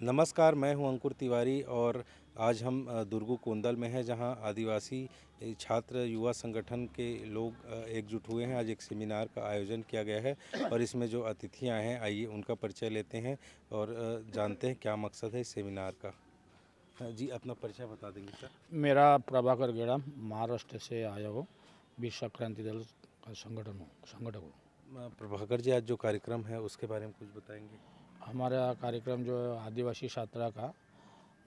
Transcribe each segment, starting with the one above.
नमस्कार, मैं हूं अंकुर तिवारी और आज हम दुर्गु कोंदल में हैं, जहां आदिवासी छात्र युवा संगठन के लोग एकजुट हुए हैं। आज एक सेमिनार का आयोजन किया गया है और इसमें जो अतिथि आए हैं, आइए उनका परिचय लेते हैं और जानते हैं क्या मकसद है इस सेमिनार का। जी, अपना परिचय बता देंगे सर? मेरा प्रभाकर गेड़ा, महाराष्ट्र से आया हूँ। विश्व क्रांति दल का संगठक हूँ। प्रभाकर जी, आज जो कार्यक्रम है उसके बारे में कुछ बताएंगे? हमारा कार्यक्रम जो है आदिवासी छात्रा का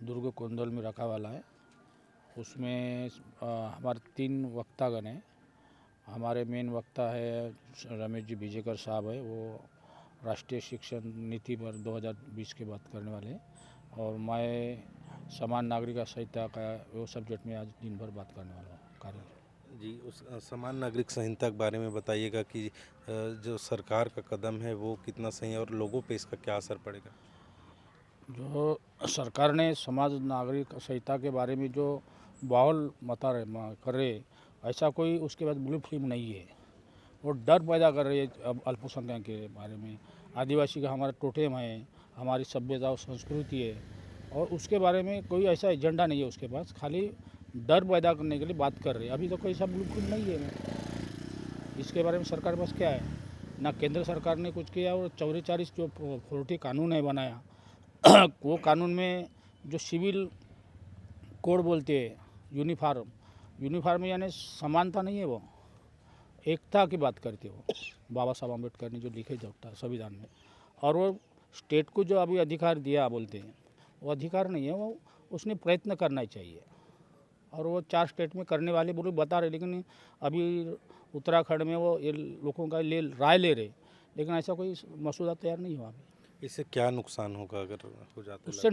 दुर्ग कोंदल में रखा वाला है। उसमें हमारे 3 वक्तागण हैं। हमारे मेन वक्ता है रमेश जी बीजेकर साहब है, वो राष्ट्रीय शिक्षण नीति पर 2020 की बात करने वाले हैं। और मैं समान नागरिक संहिता का वो सब्जेक्ट में आज दिन भर बात करने वाला हूँ कार्य। जी, उस समान नागरिक संहिता के बारे में बताइएगा कि जो सरकार का कदम है वो कितना सही है और लोगों पे इसका क्या असर पड़ेगा? जो सरकार ने समाज नागरिक संहिता के बारे में जो माहौल कर रहे, ऐसा कोई उसके बाद ब्लू फिल्म नहीं है। वो डर पैदा कर रही है अब अल्पसंख्यक के बारे में। आदिवासी का हमारा टोटेम है, हमारी सभ्यता और संस्कृति है, और उसके बारे में कोई ऐसा एजेंडा नहीं है उसके पास। खाली डर पैदा करने के लिए बात कर रहे हैं। अभी तो कोई ऐसा ब्लू फिल्म नहीं है। इसके बारे में सरकार के पास क्या है? ना केंद्र सरकार ने कुछ किया, और 44 जो 40 कानून है बनाया वो कानून में जो सिविल कोड बोलते हैं, यूनिफॉर्म यानी समानता नहीं है, वो एकता की बात करते हो। बाबा साहब अम्बेडकर ने जो लिखे था संविधान में, और वो स्टेट को जो अभी अधिकार दिया बोलते हैं, वो अधिकार नहीं है, वो उसने प्रयत्न करना चाहिए। और वो 4 स्टेट में करने वाले बोले बता रहे, लेकिन अभी उत्तराखंड में वो ये लोगों का राय ले रहे, लेकिन ऐसा कोई मसूदा तैयार नहीं हुआ अभी। इससे क्या नुकसान होगा अगर हो जाता है? उससे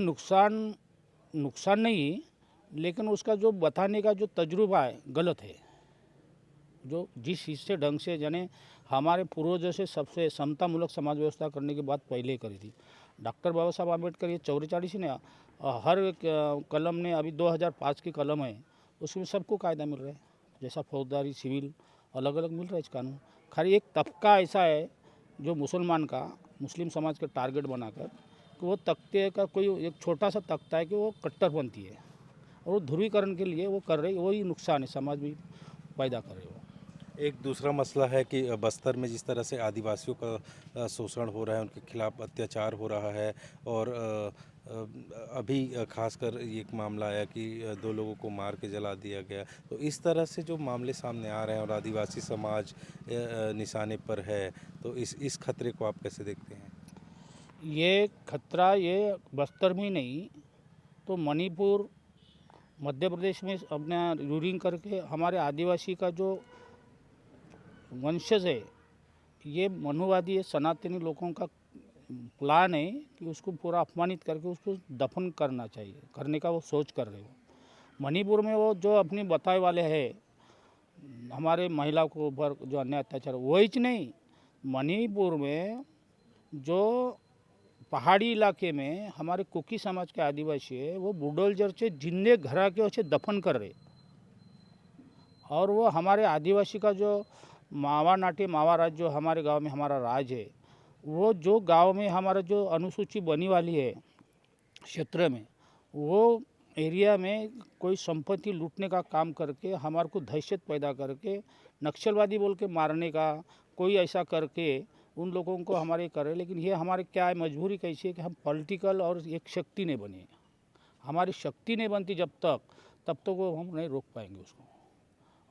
नुकसान नहीं, लेकिन उसका जो बताने का जो तजुर्बा है गलत है। जो जिस हिस्से ढंग से जाने हमारे पूर्वजों से सबसे समतामूलक समाज व्यवस्था करने की बात पहले ही करी थी डॉक्टर बाबा साहब आम्बेडकर। ये 44 ने हर एक कलम ने, अभी 2005 की कलम है उसमें सबको कायदा मिल रहा है, जैसा फौजदारी सिविल अलग अलग मिल रहा है इस कानून। खाली एक तबका ऐसा है जो मुस्लिम समाज का टारगेट बनाकर कि वो तख्ते का कोई एक छोटा सा तख्ता है कि वो कट्टरपंथी है, और वो ध्रुवीकरण के लिए वो कर रहे, वही नुकसान है समाज में पैदा कर रहे हो। एक दूसरा मसला है कि बस्तर में जिस तरह से आदिवासियों का शोषण हो रहा है, उनके खिलाफ अत्याचार हो रहा है, और अभी खासकर एक मामला आया कि 2 लोगों को मार के जला दिया गया। तो इस तरह से जो मामले सामने आ रहे हैं और आदिवासी समाज निशाने पर है, तो इस खतरे को आप कैसे देखते हैं? ये खतरा ये बस्तर में नहीं तो मणिपुर, मध्य प्रदेश में अपना रूलिंग करके हमारे आदिवासी का जो वंशज है, ये मनुवादी है, सनातनी लोगों का प्लान है कि उसको पूरा अपमानित करके उसको दफन करना चाहिए, करने का वो सोच कर रहे हो। मणिपुर में वो जो अपनी बताए वाले है हमारे महिला को ऊपर जो अन्याय अत्याचार, वही नहीं, मणिपुर में जो पहाड़ी इलाके में हमारे कुकी समाज के आदिवासी है, वो बुलडोजर से जिंदे घरा के उसे दफन कर रहे। और वो हमारे आदिवासी का जो मावा राज जो हमारे गांव में हमारा राज है, वो जो गांव में हमारा जो अनुसूची बनी वाली है क्षेत्र में, वो एरिया में कोई संपत्ति लूटने का काम करके हमारे को दहशत पैदा करके नक्सलवादी बोल के मारने का कोई ऐसा करके उन लोगों को हमारे करे। लेकिन ये हमारे क्या है, मजबूरी कैसी है कि हम पॉलिटिकल और एक शक्ति नहीं बने। हमारी शक्ति नहीं बनती तब तक वो हम नहीं रोक पाएंगे उसको।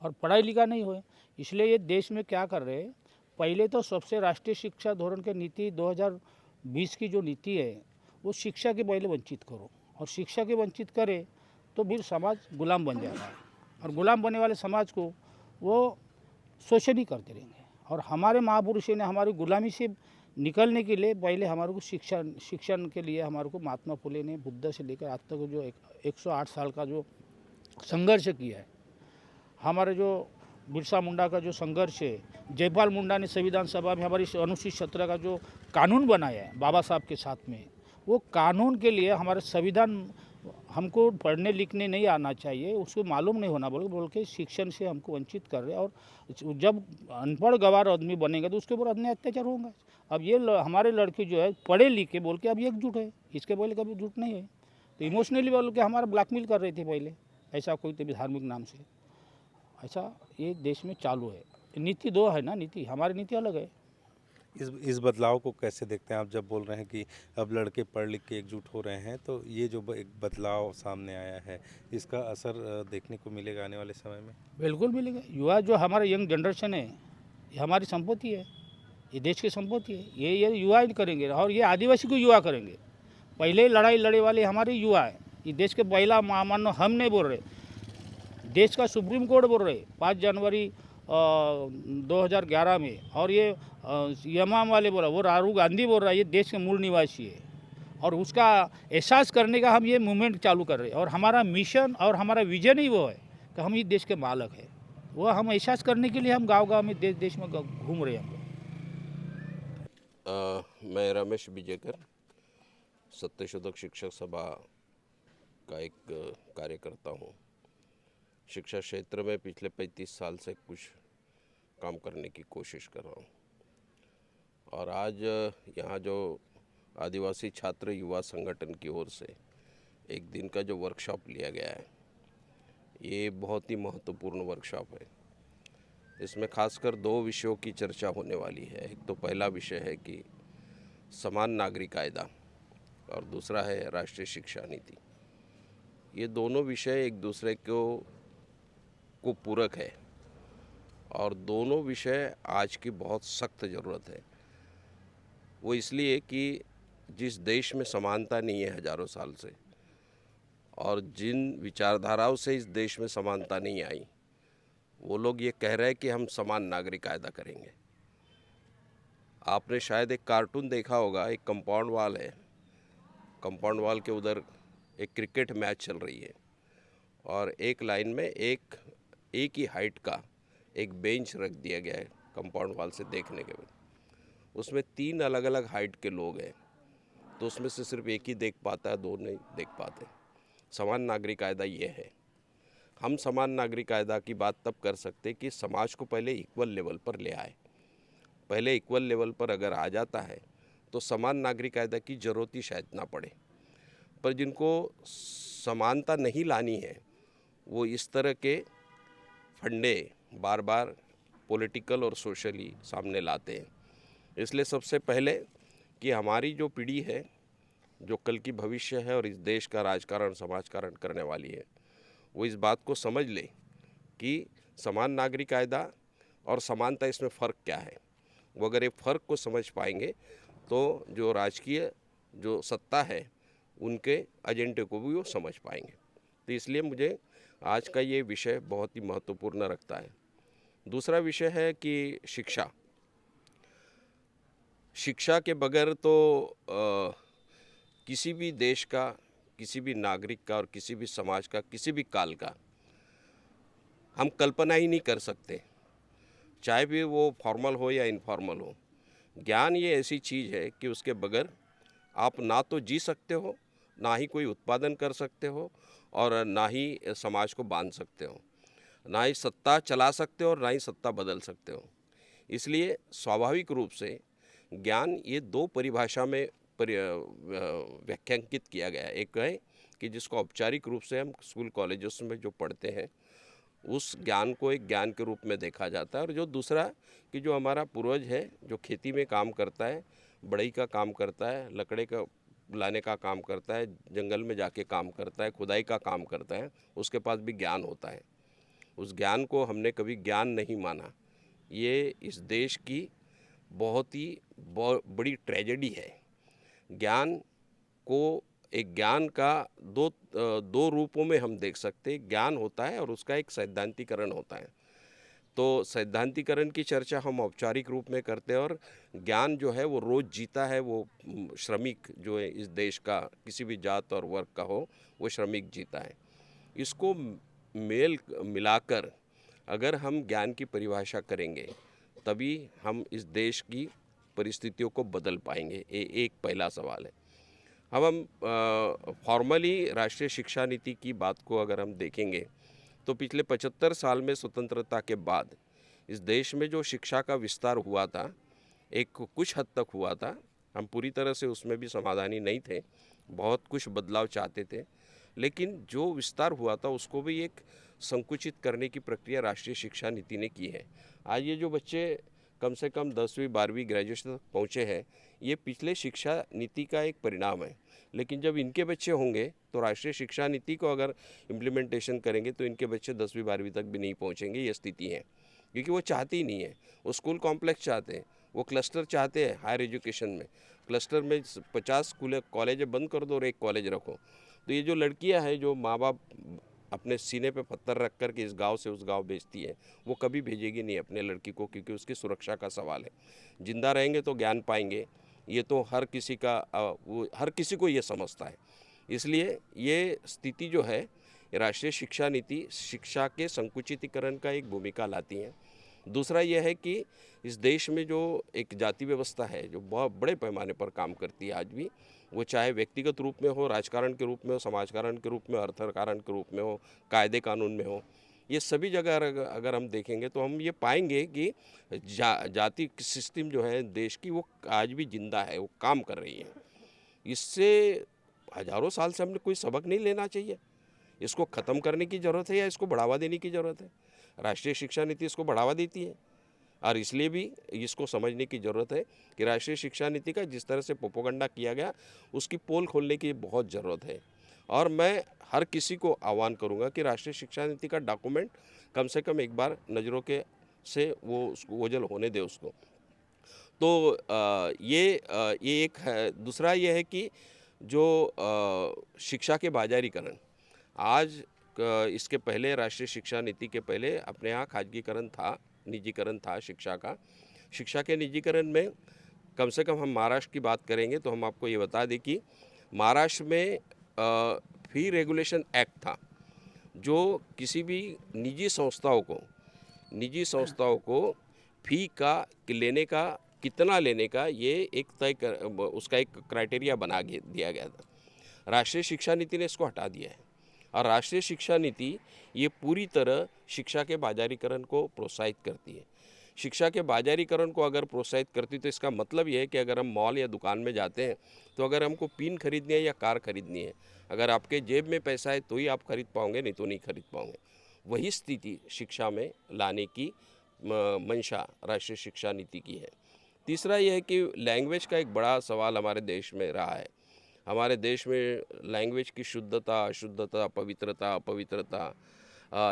और पढ़ाई लिखा नहीं हुए, इसलिए ये देश में क्या कर रहे हैं, पहले तो सबसे राष्ट्रीय शिक्षा धोरण के नीति 2020 की जो नीति है, वो शिक्षा के पहले वंचित करो, और शिक्षा के वंचित करे तो फिर समाज गुलाम बन जाता है, और गुलाम बनने वाले समाज को वो शोषण ही करते रहेंगे। और हमारे महापुरुषों ने हमारी गुलामी से निकलने के लिए पहले हमारे को शिक्षण के लिए हमारे को महात्मा फुले ने बुद्ध से लेकर आज तक जो 108 साल का जो संघर्ष किया है, हमारे जो बिरसा मुंडा का जो संघर्ष है, जयपाल मुंडा ने संविधान सभा में हमारी अनुसूचित 17 का जो कानून बनाया है बाबा साहब के साथ में, वो कानून के लिए हमारे संविधान हमको पढ़ने लिखने नहीं आना चाहिए, उसको मालूम नहीं होना बोल के शिक्षण से हमको वंचित कर रहे हैं। और जब अनपढ़ गंवार आदमी बनेगा तो उसके ऊपर अन्याय अत्याचार होगा। अब ये हमारे लड़के जो है पढ़े लिखे बोल के अब एकजुट है, इसके पहले कभी जुट नहीं है। तो इमोशनली बोल के हमारा ब्लैकमेल कर रहे थे पहले, ऐसा कोई तो भी धार्मिक नाम से, ऐसा ये देश में चालू है। नीति दो है ना, नीति हमारी नीति अलग है। इस बदलाव को कैसे देखते हैं आप, जब बोल रहे हैं कि अब लड़के पढ़ लिख के एकजुट हो रहे हैं, तो ये जो एक बदलाव सामने आया है, इसका असर देखने को मिलेगा आने वाले समय में? बिल्कुल मिलेगा। युवा जो हमारा यंग जनरेशन है, ये हमारी संपत्ति है, ये देश की संपत्ति है। ये युवा ही करेंगे, और ये आदिवासी को युवा करेंगे। पहले लड़ाई लड़े वाले हमारे युवा है। ये देश के पहला महामानव हम नहीं बोल रहे, देश का सुप्रीम कोर्ट बोल रहे 5 जनवरी 2011 में। और ये यमाम वाले बोला, वो राहुल गांधी बोल रहा है ये देश के मूल निवासी है। और उसका एहसास करने का हम ये मूवमेंट चालू कर रहे हैं। और हमारा मिशन और हमारा विजन ही वो है कि हम इस देश के मालक हैं। वो हम एहसास करने के लिए हम गांव-गांव में देश देश में घूम रहे हैं हम लोग। मैं रमेश विजयकर, सत्यशोधक शिक्षक सभा का एक कार्यकर्ता हूँ। शिक्षा क्षेत्र में पिछले 35 साल से कुछ काम करने की कोशिश कर रहा हूँ। और आज यहाँ जो आदिवासी छात्र युवा संगठन की ओर से एक दिन का जो वर्कशॉप लिया गया है, ये बहुत ही महत्वपूर्ण वर्कशॉप है। इसमें खासकर 2 विषयों की चर्चा होने वाली है। एक तो पहला विषय है कि समान नागरिक कायदा, और दूसरा है राष्ट्रीय शिक्षा नीति। ये दोनों विषय एक दूसरे को पूरक है, और दोनों विषय आज की बहुत सख्त ज़रूरत है। वो इसलिए कि जिस देश में समानता नहीं है हजारों साल से, और जिन विचारधाराओं से इस देश में समानता नहीं आई, वो लोग ये कह रहे हैं कि हम समान नागरिक कायदा करेंगे। आपने शायद एक कार्टून देखा होगा, एक कंपाउंड वाल है, कंपाउंड वाल के उधर एक क्रिकेट मैच चल रही है, और एक लाइन में एक ही हाइट का एक बेंच रख दिया गया है कंपाउंड वाल से देखने के बाद। उसमें 3 अलग अलग हाइट के लोग हैं, तो उसमें से सिर्फ एक ही देख पाता है, 2 नहीं देख पाते। समान नागरिक कायदा ये है। हम समान नागरिक कायदा की बात तब कर सकते कि समाज को पहले इक्वल लेवल पर ले आए। पहले इक्वल लेवल पर अगर आ जाता है तो समान नागरिक कायदा की ज़रूरत ही शायद ना पड़े। पर जिनको समानता नहीं लानी है, वो इस तरह के फंडे बार बार पॉलिटिकल और सोशली सामने लाते हैं। इसलिए सबसे पहले कि हमारी जो पीढ़ी है, जो कल की भविष्य है और इस देश का राजकारण समाजकारण करने वाली है, वो इस बात को समझ ले कि समान नागरिक कायदा और समानता, इसमें फ़र्क क्या है। वो अगर ये फ़र्क को समझ पाएंगे तो जो राजकीय जो सत्ता है, उनके एजेंडे को भी वो समझ पाएंगे। तो इसलिए मुझे आज का ये विषय बहुत ही महत्वपूर्ण रखता है। दूसरा विषय है कि शिक्षा। शिक्षा के बगैर तो किसी भी देश का, किसी भी नागरिक का और किसी भी समाज का, किसी भी काल का हम कल्पना ही नहीं कर सकते, चाहे भी वो फॉर्मल हो या इनफॉर्मल हो। ज्ञान ये ऐसी चीज़ है कि उसके बगैर आप ना तो जी सकते हो, ना ही कोई उत्पादन कर सकते हो, और ना ही समाज को बांध सकते हो, ना ही सत्ता चला सकते हो और ना ही सत्ता बदल सकते हो। इसलिए स्वाभाविक रूप से ज्ञान ये 2 परिभाषा में व्याख्यांकित किया गया है। एक है कि जिसको औपचारिक रूप से हम स्कूल कॉलेजेस में जो पढ़ते हैं, उस ज्ञान को एक ज्ञान के रूप में देखा जाता है। और जो दूसरा कि जो हमारा पूर्वज है, जो खेती में काम करता है, बढ़ई का काम करता है, लकड़े का लाने का काम करता है, जंगल में जाके काम करता है, खुदाई का काम करता है, उसके पास भी ज्ञान होता है। उस ज्ञान को हमने कभी ज्ञान नहीं माना। ये इस देश की बहुत ही बड़ी ट्रेजेडी है। ज्ञान को एक ज्ञान का दो रूपों में हम देख सकते हैं। ज्ञान होता है और उसका एक सैद्धांतिकरण होता है। तो सैद्धांतिकरण की चर्चा हम औपचारिक रूप में करते हैं, और ज्ञान जो है वो रोज़ जीता है, वो श्रमिक जो है इस देश का, किसी भी जात और वर्ग का हो, वो श्रमिक जीता है। इसको मेल मिलाकर अगर हम ज्ञान की परिभाषा करेंगे, तभी हम इस देश की परिस्थितियों को बदल पाएंगे। एक पहला सवाल है। हम फॉर्मली राष्ट्रीय शिक्षा नीति की बात को अगर हम देखेंगे तो पिछले 75 साल में स्वतंत्रता के बाद इस देश में जो शिक्षा का विस्तार हुआ था, एक कुछ हद तक हुआ था, हम पूरी तरह से उसमें भी समाधानी नहीं थे, बहुत कुछ बदलाव चाहते थे, लेकिन जो विस्तार हुआ था उसको भी एक संकुचित करने की प्रक्रिया राष्ट्रीय शिक्षा नीति ने की है। आज ये जो बच्चे कम से कम 10वीं 12वीं ग्रेजुएशन तक पहुँचे हैं, ये पिछले शिक्षा नीति का एक परिणाम है। लेकिन जब इनके बच्चे होंगे तो राष्ट्रीय शिक्षा नीति को अगर इम्प्लीमेंटेशन करेंगे तो इनके बच्चे 10वीं 12वीं तक भी नहीं पहुँचेंगे, ये स्थिति है। क्योंकि वो चाहते ही नहीं है, वो स्कूल कॉम्प्लेक्स चाहते हैं, वो क्लस्टर चाहते हैं। हायर एजुकेशन में क्लस्टर में 50 स्कूल कॉलेज बंद कर दो और एक कॉलेज रखो। तो ये जो लड़कियां हैं जो माँ बाप अपने सीने पे पत्थर रख कर के इस गांव से उस गांव भेजती है, वो कभी भेजेगी नहीं अपने लड़की को, क्योंकि उसकी सुरक्षा का सवाल है। जिंदा रहेंगे तो ज्ञान पाएंगे, ये तो हर किसी का हर किसी को ये समझता है। इसलिए ये स्थिति जो है, राष्ट्रीय शिक्षा नीति शिक्षा के संकुचितीकरण का एक भूमिका लाती है। दूसरा यह है कि इस देश में जो एक जाति व्यवस्था है जो बहुत बड़े पैमाने पर काम करती है आज भी, वो चाहे व्यक्तिगत रूप में हो, राजकारण के रूप में हो, समाजकारण के रूप में, अर्थकारण के रूप में हो, कायदे कानून में हो, ये सभी जगह अगर हम देखेंगे तो हम ये पाएंगे कि जाति सिस्टम जो है देश की, वो आज भी जिंदा है, वो काम कर रही है। इससे हजारों साल से हमने कोई सबक नहीं लेना चाहिए। इसको ख़त्म करने की ज़रूरत है या इसको बढ़ावा देने की ज़रूरत है? राष्ट्रीय शिक्षा नीति इसको बढ़ावा देती है, और इसलिए भी इसको समझने की ज़रूरत है कि राष्ट्रीय शिक्षा नीति का जिस तरह से प्रोपेगेंडा किया गया, उसकी पोल खोलने की बहुत ज़रूरत है। और मैं हर किसी को आह्वान करूंगा कि राष्ट्रीय शिक्षा नीति का डॉक्यूमेंट कम से कम एक बार नज़रों के से वो उसको ओझल होने दे उसको। तो ये एक है। दूसरा ये है कि जो शिक्षा के बाजारीकरण, आज इसके पहले राष्ट्रीय शिक्षा नीति के पहले अपने यहाँ खाजगीकरण था, निजीकरण था शिक्षा का। शिक्षा के निजीकरण में कम से कम हम महाराष्ट्र की बात करेंगे तो हम आपको ये बता दें कि महाराष्ट्र में फी रेगुलेशन एक्ट था, जो किसी भी निजी संस्थाओं को फी का लेने का, कितना लेने का, ये एक उसका एक क्राइटेरिया बना दिया गया था। राष्ट्रीय शिक्षा नीति ने इसको हटा दिया है, और राष्ट्रीय शिक्षा नीति ये पूरी तरह शिक्षा के बाजारीकरण को प्रोत्साहित करती है। शिक्षा के बाजारीकरण को अगर प्रोत्साहित करती तो इसका मतलब ये है कि अगर हम मॉल या दुकान में जाते हैं तो अगर हमको पिन खरीदनी है या कार खरीदनी है, अगर आपके जेब में पैसा है तो ही आप खरीद पाओगे, नहीं तो नहीं खरीद पाओगे। वही स्थिति शिक्षा में लाने की मंशा राष्ट्रीय शिक्षा नीति की है। तीसरा यह है कि लैंग्वेज का एक बड़ा सवाल हमारे देश में रहा है। हमारे देश में लैंग्वेज की शुद्धता, अशुद्धता, पवित्रता, अपवित्रता,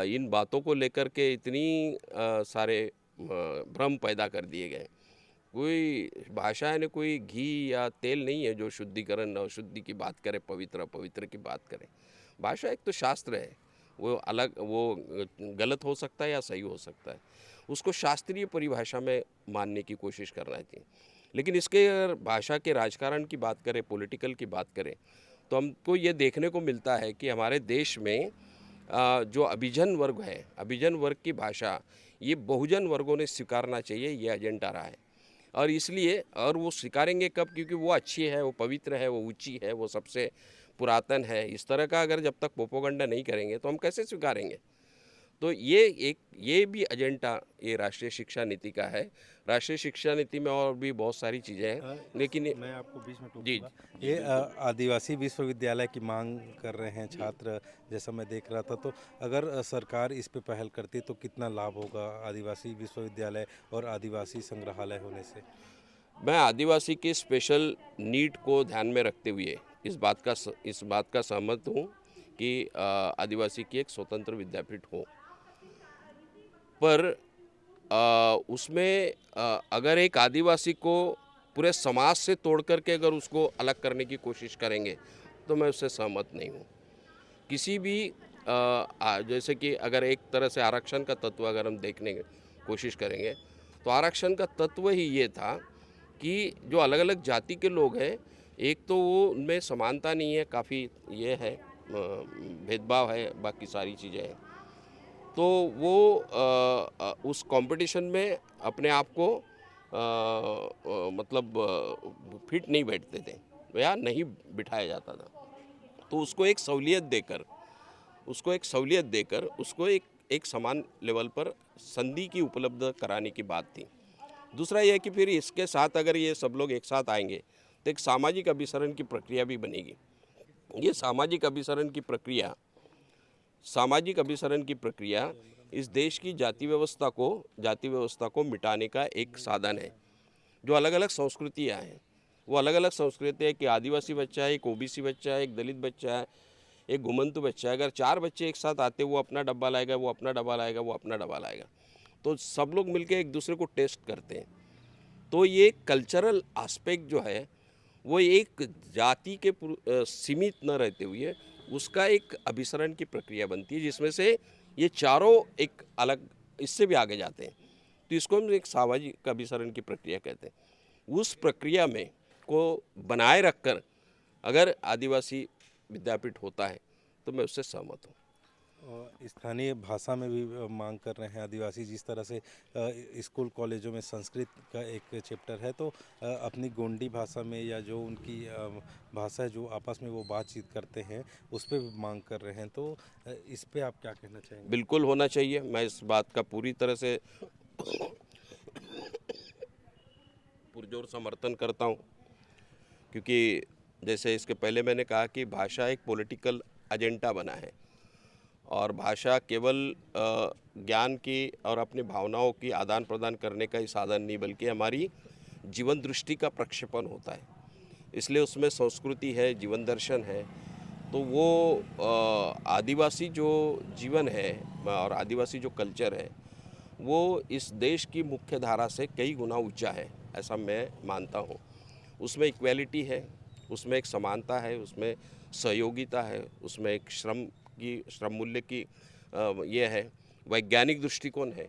इन बातों को लेकर के इतनी सारे भ्रम पैदा कर दिए गए। कोई भाषा है, कोई घी या तेल नहीं है जो शुद्धिकरण और शुद्धि की बात करे, पवित्र अपवित्र की बात करे। भाषा एक तो शास्त्र है, वो अलग, वो गलत हो सकता है या सही हो सकता है, उसको शास्त्रीय परिभाषा में मानने की कोशिश करना चाहिए। लेकिन इसके अगर भाषा के राजकारण की बात करें, पॉलिटिकल की बात करें, तो हमको ये देखने को मिलता है कि हमारे देश में जो अभिजन वर्ग है, अभिजन वर्ग की भाषा ये बहुजन वर्गों ने स्वीकारना चाहिए, ये एजेंडा रहा है। और इसलिए, और वो स्वीकारेंगे कब? क्योंकि वो अच्छी है, वो पवित्र है, वो ऊंची है, वो सबसे पुरातन है। इस तरह का अगर जब तक प्रोपेगेंडा नहीं करेंगे तो हम कैसे स्वीकारेंगे? तो ये भी एजेंडा ये राष्ट्रीय शिक्षा नीति का है। राष्ट्रीय शिक्षा नीति में और भी बहुत सारी चीज़ें हैं, लेकिन मैं आपको बीच में जी टोकूंगा। ये आदिवासी विश्वविद्यालय की मांग कर रहे हैं छात्र, जैसा मैं देख रहा था। तो अगर सरकार इस पे पहल करती तो कितना लाभ होगा आदिवासी विश्वविद्यालय और आदिवासी संग्रहालय होने से? मैं आदिवासी के स्पेशल नीड को ध्यान में रखते हुए इस बात का सहमत हूँ कि आदिवासी की एक स्वतंत्र विद्यापीठ हो। पर उसमें अगर एक आदिवासी को पूरे समाज से तोड़ करके अगर उसको अलग करने की कोशिश करेंगे तो मैं उससे सहमत नहीं हूँ। किसी भी जैसे कि अगर एक तरह से आरक्षण का तत्व अगर हम देखने की कोशिश करेंगे तो आरक्षण का तत्व ही ये था कि जो अलग अलग जाति के लोग हैं, एक तो वो उनमें समानता नहीं है, काफ़ी ये है भेदभाव है, बाकी सारी चीज़ें हैं। तो वो उस कंपटीशन में अपने आप को मतलब फिट नहीं बैठते थे। या नहीं बिठाया जाता था। तो उसको एक सहूलियत देकर उसको एक समान लेवल पर संधि की उपलब्ध कराने की बात थी। दूसरा यह कि फिर इसके साथ अगर ये सब लोग एक साथ आएंगे तो एक सामाजिक अभिसरण की प्रक्रिया भी बनेगी। ये सामाजिक अभिसरण की प्रक्रिया इस देश की जाति व्यवस्था को मिटाने का एक साधन है। जो अलग अलग संस्कृतियाँ हैं, वो अलग अलग संस्कृतियाँ, कि आदिवासी बच्चा है, एक ओबीसी बच्चा है, एक दलित बच्चा है, एक घुमंतु बच्चा है, अगर 4 बच्चे एक साथ आते, वो अपना डब्बा लाएगा, वो अपना डब्बा लाएगा, वो अपना डब्बा लाएगा, तो सब लोग मिलकर एक दूसरे को टेस्ट करते हैं। तो ये कल्चरल एस्पेक्ट जो है वो एक जाति के सीमित न रहते हुए उसका एक अभिसरण की प्रक्रिया बनती है, जिसमें से ये चारों एक अलग इससे भी आगे जाते हैं। तो इसको हम एक सामाजिक अभिसरण की प्रक्रिया कहते हैं। उस प्रक्रिया में को बनाए रखकर अगर आदिवासी विद्यापीठ होता है तो मैं उससे सहमत हूँ। और स्थानीय भाषा में भी मांग कर रहे हैं आदिवासी, जिस तरह से स्कूल कॉलेजों में संस्कृत का एक चैप्टर है, तो अपनी गोंडी भाषा में या जो उनकी भाषा है जो आपस में वो बातचीत करते हैं उस पर भी मांग कर रहे हैं। तो इस पे आप क्या कहना चाहेंगे? बिल्कुल होना चाहिए, मैं इस बात का पूरी तरह से पुरजोर समर्थन करता हूँ, क्योंकि जैसे इसके पहले मैंने कहा कि भाषा एक पॉलिटिकल एजेंडा बना है और भाषा केवल ज्ञान की और अपनी भावनाओं की आदान प्रदान करने का ही साधन नहीं, बल्कि हमारी जीवन दृष्टि का प्रक्षेपण होता है। इसलिए उसमें संस्कृति है, जीवन दर्शन है। तो वो आदिवासी जो जीवन है और आदिवासी जो कल्चर है वो इस देश की मुख्य धारा से कई गुना ऊंचा है, ऐसा मैं मानता हूँ। उसमें इक्वालिटी है, उसमें एक समानता है, उसमें सहयोगिता है, उसमें एक श्रम मूल्य की ये है, वैज्ञानिक दृष्टिकोण है।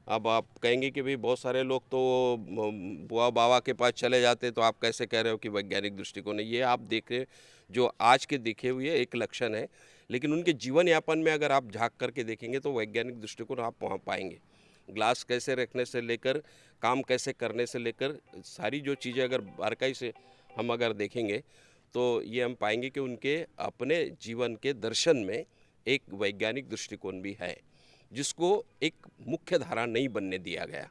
अब आप कहेंगे कि भाई बहुत सारे लोग तो बुआ बाबा के पास चले जाते, तो आप कैसे कह रहे हो कि वैज्ञानिक दृष्टिकोण है? ये आप देखें जो आज के देखे हुए एक लक्षण है, लेकिन उनके जीवन यापन में अगर आप झांक करके देखेंगे तो वैज्ञानिक दृष्टिकोण आप वहाँ पाएंगे। ग्लास कैसे रखने से लेकर काम कैसे करने से लेकर सारी जो चीज़ें अगर बारीकाई से हम अगर देखेंगे तो ये हम पाएंगे कि उनके अपने जीवन के दर्शन में एक वैज्ञानिक दृष्टिकोण भी है, जिसको एक मुख्य धारा नहीं बनने दिया गया।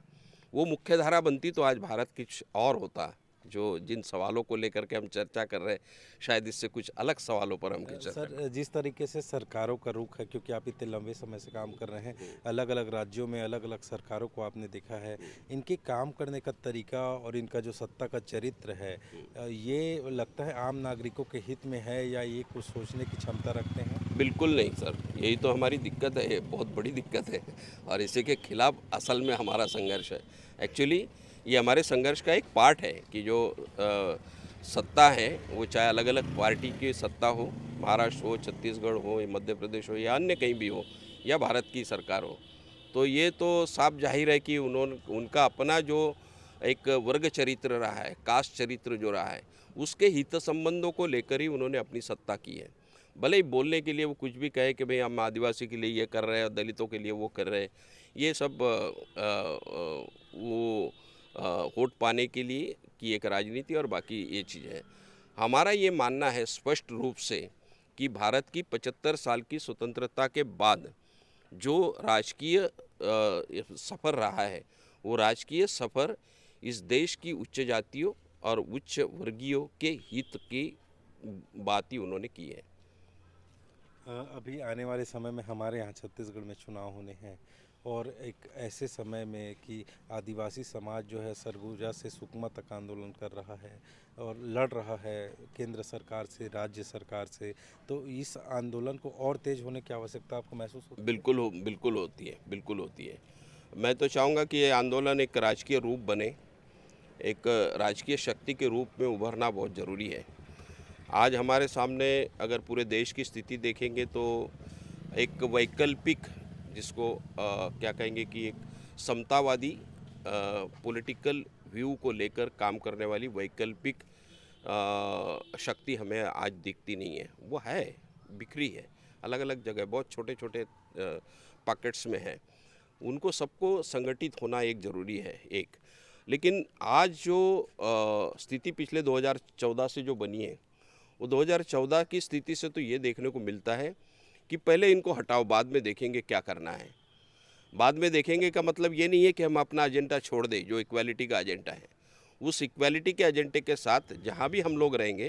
वो मुख्य धारा बनती तो आज भारत कुछ और होता। जो जिन सवालों को लेकर के हम चर्चा कर रहे हैं, शायद इससे कुछ अलग सवालों पर हम चर्चा सर, जिस तरीके से सरकारों का रुख है, क्योंकि आप इतने लंबे समय से काम कर रहे हैं, अलग अलग राज्यों में अलग अलग सरकारों को आपने देखा है, इनके काम करने का तरीका और इनका जो सत्ता का चरित्र है, ये लगता है आम नागरिकों के हित में है या ये कुछ सोचने की क्षमता रखते हैं? बिल्कुल नहीं सर, यही तो हमारी दिक्कत है, बहुत बड़ी दिक्कत है और इसी के खिलाफ असल में हमारा संघर्ष है। एक्चुअली ये हमारे संघर्ष का एक पार्ट है कि जो सत्ता है वो चाहे अलग अलग पार्टी की सत्ता हो, महाराष्ट्र हो, छत्तीसगढ़ हो, या मध्य प्रदेश हो या अन्य कहीं भी हो, या भारत की सरकार हो, तो ये तो साफ जाहिर है कि उनका अपना जो एक वर्ग चरित्र रहा है, कास्ट चरित्र जो रहा है, उसके हित संबंधों को लेकर ही उन्होंने अपनी सत्ता की है। भले ही बोलने के लिए वो कुछ भी कहे कि भाई हम आदिवासी के लिए ये कर रहे हैं और दलितों के लिए वो कर रहे हैं, ये सब वो वोट पाने के लिए की एक राजनीति और बाकी ये चीज़ है। हमारा ये मानना है स्पष्ट रूप से कि भारत की 75 साल की स्वतंत्रता के बाद जो राजकीय सफ़र रहा है, वो राजकीय सफ़र इस देश की उच्च जातियों और उच्च वर्गीयों के हित की बात ही उन्होंने की है। अभी आने वाले समय में हमारे यहाँ छत्तीसगढ़ में चुनाव होने हैं और एक ऐसे समय में कि आदिवासी समाज जो है सरगुजा से सुकमा तक आंदोलन कर रहा है और लड़ रहा है केंद्र सरकार से, राज्य सरकार से, तो इस आंदोलन को और तेज होने की आवश्यकता आपको महसूस होती है? बिल्कुल होती है। मैं तो चाहूँगा कि ये आंदोलन एक राजकीय रूप बने, एक राजकीय शक्ति के रूप में उभरना बहुत ज़रूरी है। आज हमारे सामने अगर पूरे देश की स्थिति देखेंगे तो एक वैकल्पिक, जिसको क्या कहेंगे कि एक समतावादी पॉलिटिकल व्यू को लेकर काम करने वाली वैकल्पिक शक्ति हमें आज दिखती नहीं है। वो है, बिखरी है, अलग अलग जगह बहुत छोटे छोटे पॉकेट्स में है। उनको सबको संगठित होना एक ज़रूरी है। एक लेकिन आज जो स्थिति पिछले 2014 से जो बनी है, वो 2014 की स्थिति से तो ये देखने को मिलता है कि पहले इनको हटाओ, बाद में देखेंगे क्या करना है। बाद में देखेंगे का मतलब ये नहीं है कि हम अपना एजेंडा छोड़ दें, जो इक्वालिटी का एजेंडा है उस इक्वालिटी के एजेंडे के साथ जहाँ भी हम लोग रहेंगे,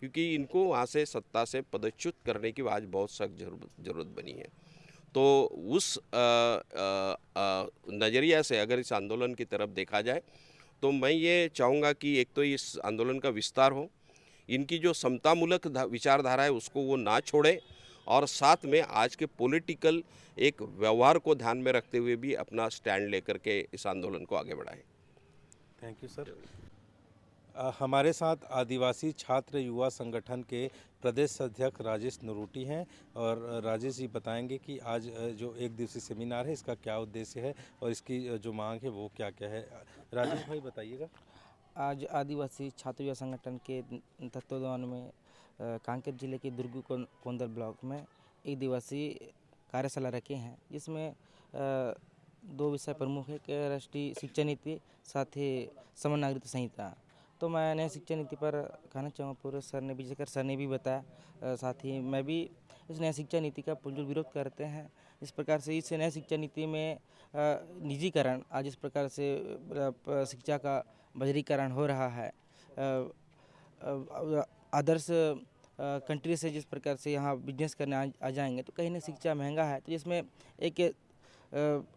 क्योंकि इनको वहाँ से सत्ता से पदच्युत करने की आज बहुत सख्त जरूरत बनी है। तो उस नज़रिया से अगर इस आंदोलन की तरफ देखा जाए तो मैं ये चाहूँगा कि एक तो इस आंदोलन का विस्तार हो, इनकी जो समतामूलक विचारधारा है उसको वो ना छोड़े, और साथ में आज के पॉलिटिकल एक व्यवहार को ध्यान में रखते हुए भी अपना स्टैंड लेकर के इस आंदोलन को आगे बढ़ाएं। Thank you sir. हमारे साथ आदिवासी छात्र युवा संगठन के प्रदेश अध्यक्ष राजेश नरोटी हैं, और राजेश जी बताएंगे कि आज जो एक दिवसीय सेमिनार है इसका क्या उद्देश्य है और इसकी जो मांग है वो क्या क्या है। राजेश भाई बताइएगा। आज आदिवासी छात्र युवा संगठन के तत्वावधान में कांकेर जिले के दुर्ग कोंदर ब्लॉक में एक दिवसीय कार्यशाला रखे हैं, जिसमें 2 विषय प्रमुख है कि राष्ट्रीय शिक्षा नीति, साथ ही समान नागरिकता संहिता। तो मैं नई शिक्षा नीति पर कहना चाहूँगा, पूरे सर ने विजयकर सर ने भी बताया, साथ ही मैं भी इस नई शिक्षा नीति का पुरजोर विरोध करते हैं। इस प्रकार से इस नई शिक्षा नीति में निजीकरण, आज इस प्रकार से शिक्षा का बजरीकरण हो रहा है, आदर्श कंट्री से जिस प्रकार से यहाँ बिजनेस करने आ जाएंगे तो कहीं ना शिक्षा महंगा है, तो इसमें एक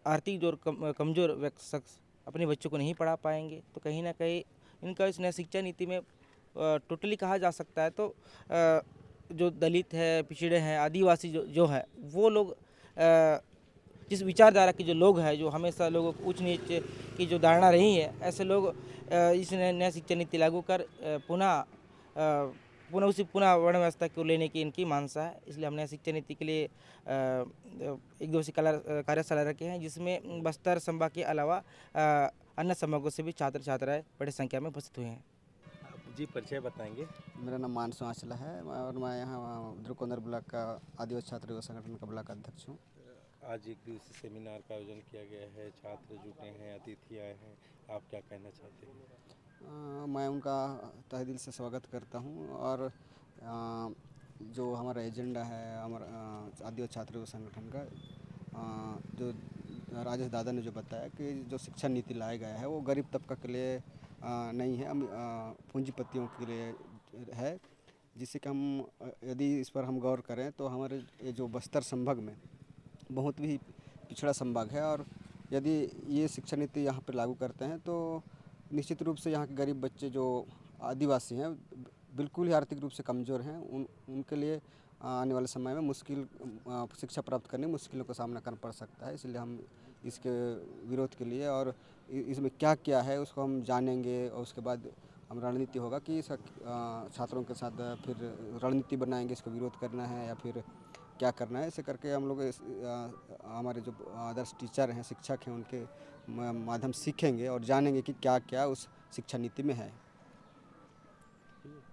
आर्थिक जो कमज़ोर शख्स अपने बच्चों को नहीं पढ़ा पाएंगे, तो कहीं ना कहीं इनका इस नई शिक्षा नीति में टोटली कहा जा सकता है तो जो दलित है, पिछड़े हैं, आदिवासी जो है वो लोग, जिस विचारधारा के जो लोग हैं, जो हमेशा लोगों को ऊंच नीच की जो धारणा रही है, ऐसे लोग इस नया शिक्षा नीति लागू कर पुनः वर्ण व्यवस्था को लेने की इनकी मानसा है। इसलिए हमने शिक्षा नीति के लिए एक दिवसीय कार्यशाला रखे हैं, जिसमें बस्तर संभाग के अलावा अन्य संभागों से भी छात्र छात्राएं बड़ी संख्या में उपस्थित हुए हैं। जी परिचय बताएंगे। मेरा नाम मानसू आंचला है और मैं यहाँ दुर्ग ब्लॉक का आदिवासी छात्र युवा संगठन का ब्लॉक अध्यक्ष हूँ। आज एक दिवसीय सेमिनार का आयोजन किया गया है, छात्र जुटे हैं, अतिथि आए हैं, आप क्या कहना चाहते हैं? मैं उनका तहे दिल से स्वागत करता हूँ, और जो हमारा एजेंडा है हमारा आदिवासी छात्र युवा संगठन का, जो राजेश दादा ने जो बताया कि जो शिक्षा नीति लाया गया है वो गरीब तबका के लिए नहीं है, पूंजीपतियों के लिए है, जिससे कि हम यदि इस पर हम गौर करें तो हमारे ये जो बस्तर संभाग में बहुत भी पिछड़ा संभाग है, और यदि ये शिक्षा नीति यहाँ पर लागू करते हैं तो निश्चित रूप से यहाँ के गरीब बच्चे जो आदिवासी हैं, बिल्कुल ही आर्थिक रूप से कमज़ोर हैं, उनके लिए आने वाले समय में मुश्किल शिक्षा प्राप्त करने मुश्किलों का सामना करना पड़ सकता है। इसलिए हम इसके विरोध के लिए, और इसमें क्या क्या है उसको हम जानेंगे, और उसके बाद हम रणनीति होगा कि छात्रों के साथ फिर रणनीति बनाएंगे, इसको विरोध करना है या फिर क्या करना है। ऐसे करके हम लोग हमारे जो आदर्श टीचर हैं, शिक्षक हैं, उनके माध्यम सीखेंगे और जानेंगे कि क्या क्या उस शिक्षा नीति में है।